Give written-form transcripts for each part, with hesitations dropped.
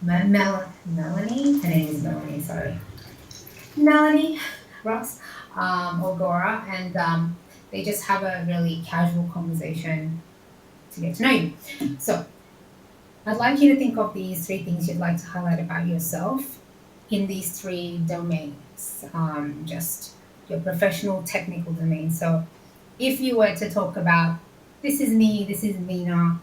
Melanie. Her name is Melanie. Sorry, Melanie Ross or Gora, and they just have a really casual conversation to get to know you. So I'd like you to think of these three things you'd like to highlight about yourself in these three domains, just your professional, technical domain. So if you were to talk about this is me, this is Mina,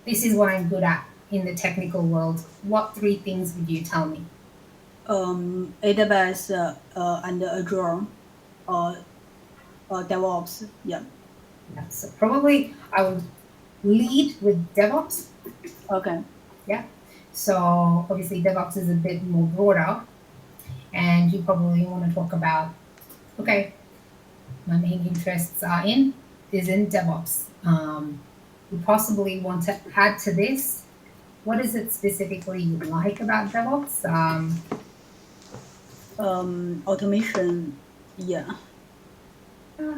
this is what I'm good at in the technical world, what three things would you tell me? AWS and Azure, uh, DevOps. Yeah. Yeah, so probably I would lead with DevOps. Okay. Yeah. So obviously DevOps is a bit more broader, and you probably want to talk about okay, my main interests are in is in DevOps. You possibly want to add to this. What is it specifically you like about DevOps? Automation. Yeah. Uh,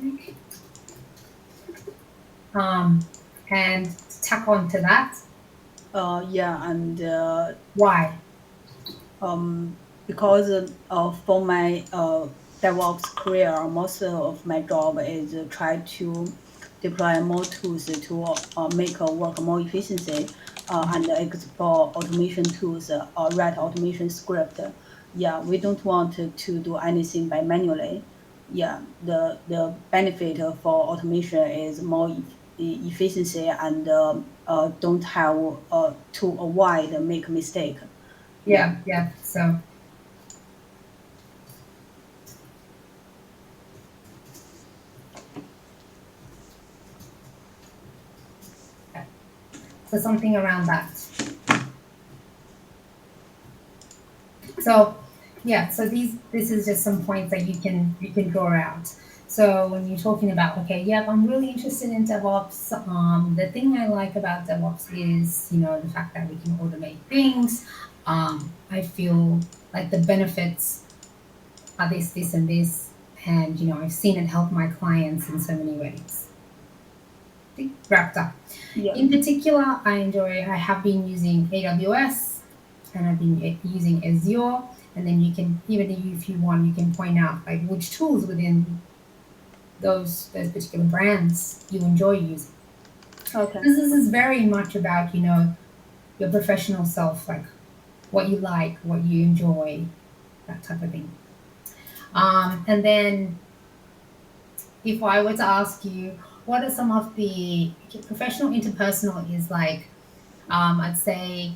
like, um, and to tack on to that, Yeah, and why? because for my DevOps career, most of my job is try to deploy more tools to make work more efficiency and explore automation tools or write automation script. Yeah, we don't want to do anything by manually. Yeah, the benefit for automation is more efficiency and don't have to avoid make mistake. Yeah. Yeah, yeah. So, yeah. So something around that. So yeah, so this is just some points that you can draw out. So when you're talking about okay, yep, I'm really interested in DevOps. The thing I like about DevOps is the fact that we can automate things. I feel like the benefits are this, this, and this, and I've seen it help my clients in so many ways. I think wrapped up. Yeah. In particular, I have been using AWS and I've been using Azure. And then you can, even if you want, you can point out like which tools within those particular brands you enjoy using. Okay. This is very much about, your professional self, like what you like, what you enjoy, that type of thing. And then if I were to ask you, what are some of the professional interpersonal is like, I'd say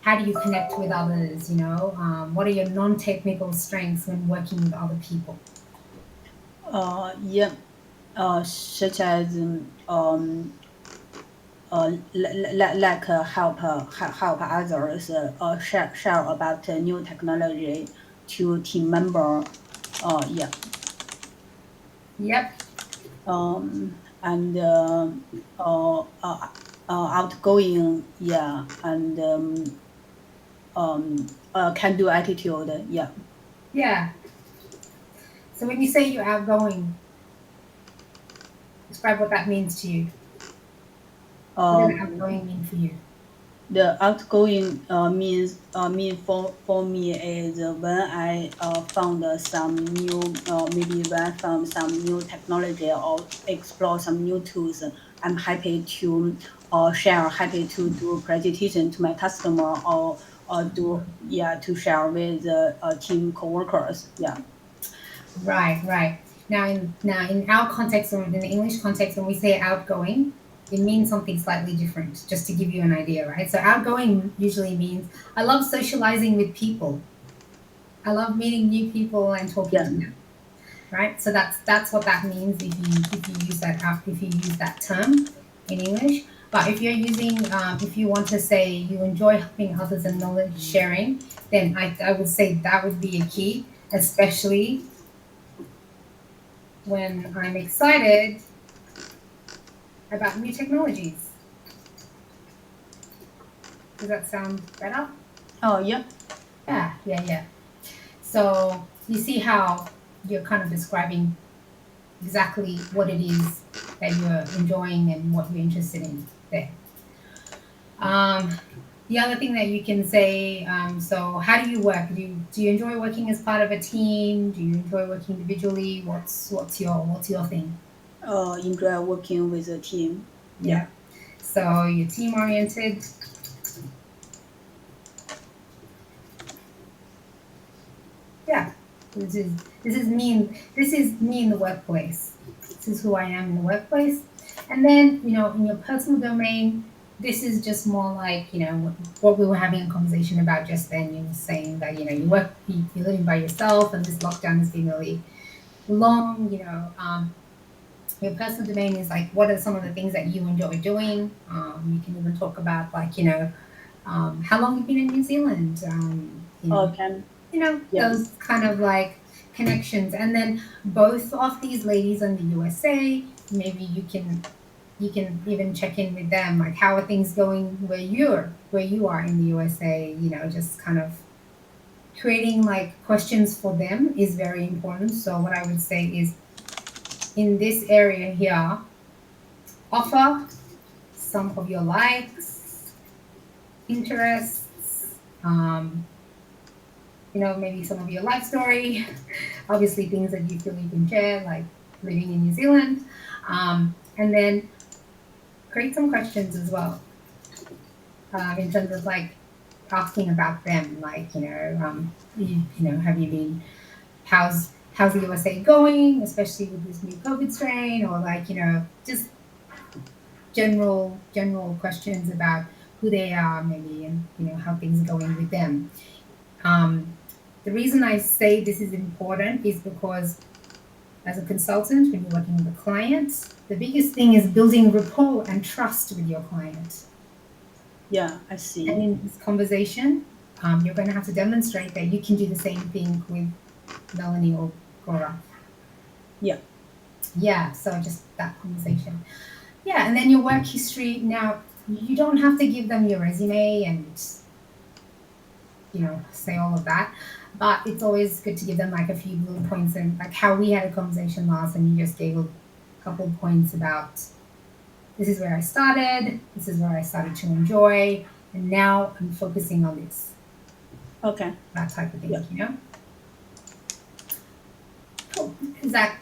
how do you connect with others? What are your non-technical strengths when working with other people? Yeah. Such as like help others share about new technology to team member. Yeah. Yep. And outgoing. Yeah. And can do attitude. Yeah. Yeah. So when you say you're outgoing, describe what that means to you. What does Um, outgoing mean for you? the outgoing mean for me is when I found some new maybe when I found some new technology or explore some new tools. I'm happy to share, happy to do presentation to my customer or do yeah to share with team coworkers. Yeah. Right, right. Now in our context or in the English context, when we say outgoing, it means something slightly different, just to give you an idea, right? So outgoing usually means I love socializing with people. I love meeting new people and talking Yeah. to them, right? So that's what that means if you use if you use that term in English. But if you want to say you enjoy helping others and knowledge sharing, then I would say that would be a key, especially when I'm excited about new technologies. Does that sound better? Oh yeah. Yeah, yeah, yeah. So you see how you're kind of describing exactly what it is that you're enjoying and what you're interested in there. Um, the other thing that you can say, so how do you work? Do you enjoy working as part of a team? Do you enjoy working individually? What's your thing? Enjoy working with a team. Yeah. So you're team oriented. Yeah. This is me in the workplace. This is who I am in the workplace. And then, in your personal domain, this is just more like, what we were having a conversation about just then. You were saying that, you're living by yourself and this lockdown has been really long, your personal domain is like, what are some of the things that you enjoy doing? You can even talk about like, how long you've been in New Zealand, Okay. Yeah. those kind of like connections. And then both of these ladies in the USA, maybe you can even check in with them, like how are things going where you are in the USA, just kind of creating like questions for them is very important. So what I would say is in this area here, offer some of your likes, interests, maybe some of your life story, obviously things that you feel you can share, like living in New Zealand, and then create some questions as well, in terms of like asking about them, like have you been, how's the USA going, especially with this new COVID strain, or like just general questions about who they are, maybe, and how things are going with them. The reason I say this is important is because as a consultant, when you're working with a client, the biggest thing is building rapport and trust with your client. Yeah, I And see. in this conversation, you're going to have to demonstrate that you can do the same thing with Melanie or Gora. Yeah. Yeah, so just that conversation. Yeah, and then your work history. Now, you don't have to give them your resume and say all of that, but it's always good to give them like a few little points, and like how we had a conversation last, and you just gave a couple of points about this is where I started, this is where I started to enjoy, and now I'm focusing on this, Okay. that type of thing. Yeah. Cool. Is that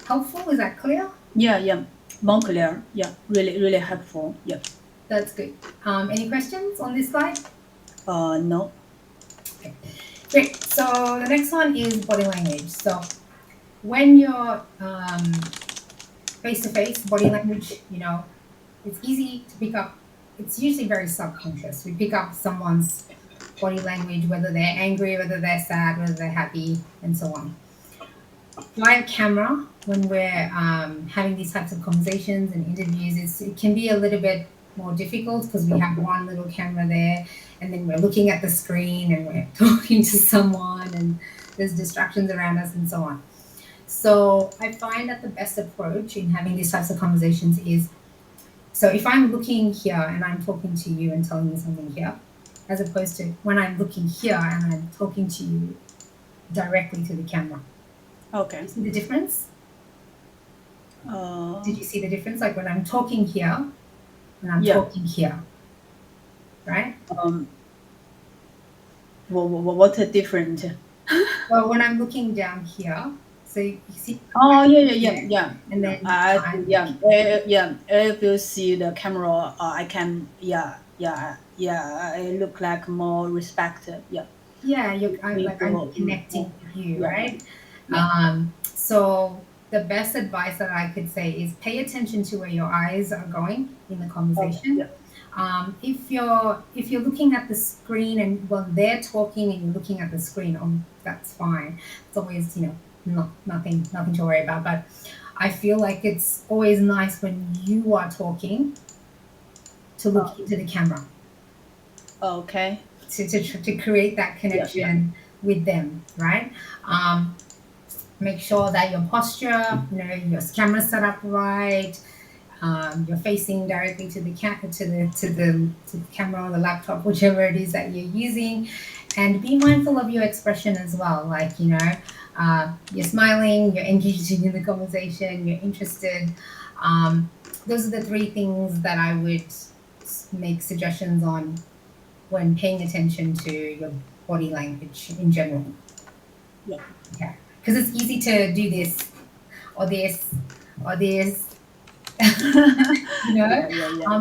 helpful? Is that clear? Yeah. More clear. Yeah. Really helpful. Yeah. That's good. Any questions on this slide? No. Okay. Great. So the next one is body language. So when you're face to face, body language, it's easy to pick up. It's usually very subconscious. We pick up someone's body language, whether they're angry, whether they're sad, whether they're happy, and so on. Via camera, when we're having these types of conversations and interviews, it can be a little bit more difficult because we have one little camera there, and then we're looking at the screen and we're talking to someone, and there's distractions around us and so on. So I find that the best approach in having these types of conversations is, so if I'm looking here and I'm talking to you and telling you something here, as opposed to when I'm looking here and I'm talking to you directly to the camera. Okay. See the difference? Did you see the difference? Like when I'm talking here and I'm Yeah. talking here, right? What's the different? Well, when I'm looking down here, so you see. Oh yeah. And then If you see the camera, I can I look like more respected. Yeah. yeah, I'm People, connecting with you, yeah. right? Yeah. So the best advice that I could say is pay attention to where your eyes are going in the conversation. Yeah. If you're looking at the screen and well they're talking and you're looking at the screen, that's fine. It's always nothing to worry about. But I feel like it's always nice when you are talking to look into the camera. Okay. To create that connection with them, right? Make sure that your posture, your camera set up right. You're facing directly to the camera or the laptop, whichever it is that you're using, and be mindful of your expression as well. Like You're smiling, you're engaging in the conversation, you're interested. Those are the three things that I would make suggestions on when paying attention to your body language in general. Yeah. Yeah, because it's easy to do this or this or this. You know,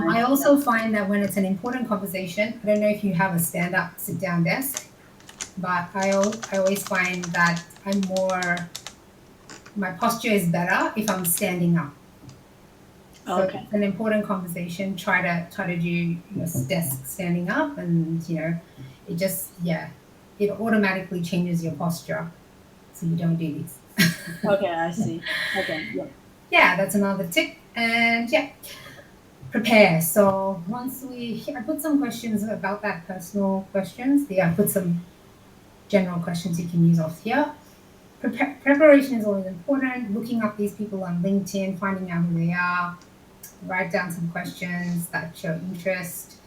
I also find that when it's an important conversation, I don't know if you have a stand-up, sit-down desk, but I always find that my posture is better if I'm standing up. So Okay. if it's an important conversation, try to do your desk standing up, and it just it automatically changes your posture, so you don't do this. Okay, I see. Okay. Yeah. Yeah, that's another tip. And prepare. So I put some questions about that, personal questions. I put some general questions you can use off here. Preparation is always important. Looking up these people on LinkedIn, finding out who they are. Write down some questions that show interest.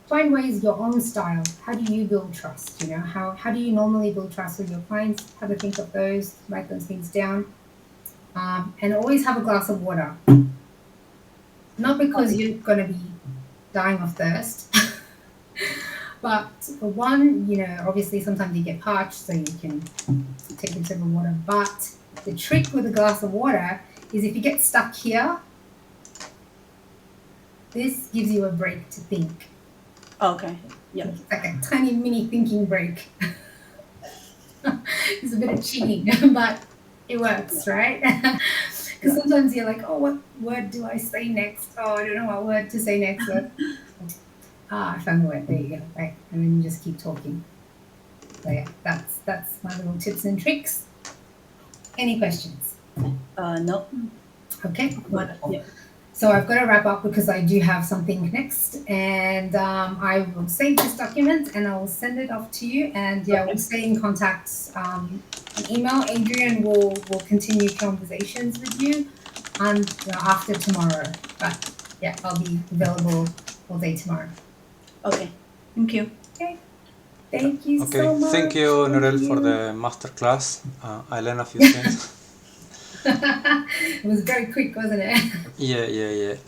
Find ways, your own style. How do you build trust? How do you normally build trust with your clients? Have a think of those. Write those things down. And always have a glass of water. Not because you're going to be dying of thirst, but for one, obviously sometimes you get parched, so you can take a sip of water. But the trick with a glass of water is if you get stuck here, this gives you a break to think. Okay. Yeah. It's like a tiny mini thinking break. It's a bit of cheating, but it works, right? Because sometimes you're like, oh, what word do I say next? Oh, I don't know what word to say next. I found the word. There you go. Right, and then you just keep talking. So yeah, that's my little tips and tricks. Any questions? No. Okay. Wonderful. Yeah. So I've got to wrap up because I do have something next, and I will save this document and I will send it off to you. And we'll stay in contact. An email. Adrian will continue conversations with you, and after tomorrow. But I'll be available all day tomorrow. Okay. Thank you. Okay. Thank you Okay, so much. thank you, Nurel, for the masterclass. I learned a few things. It was very quick, wasn't it? Yeah.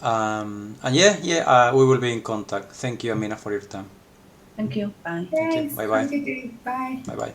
And we will be in contact. Thank you, Amina, for your time. Thank you. Bye. Thanks. Bye-bye. Have a good day. Bye. Bye-bye.